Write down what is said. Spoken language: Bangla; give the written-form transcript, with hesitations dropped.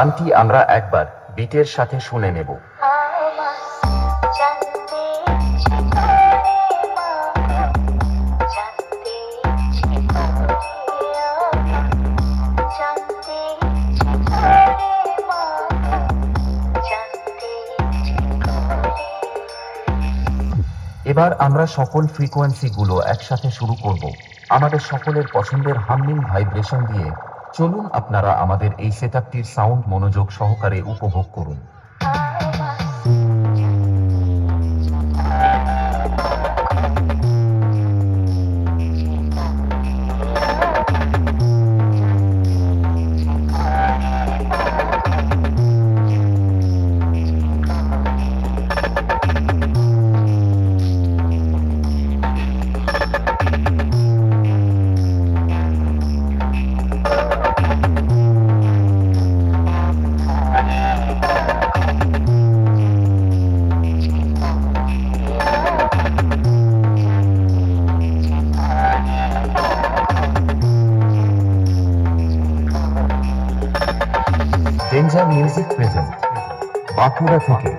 গানটি আমরা একবার বিটের সাথে শুনে নেব। এবার আমরা সকল ফ্রিকোয়েন্সিগুলো একসাথে শুরু করব আমাদের সকলের পছন্দের হামিং ভাইব্রেশন দিয়ে। চলুন আপনারা আমাদের এই সেটআপটির সাউন্ড মনোযোগ সহকারে উপভোগ করুন। ডেঞ্জার মিউজিক প্রেজেন্ট বাঁকুড়া থেকে।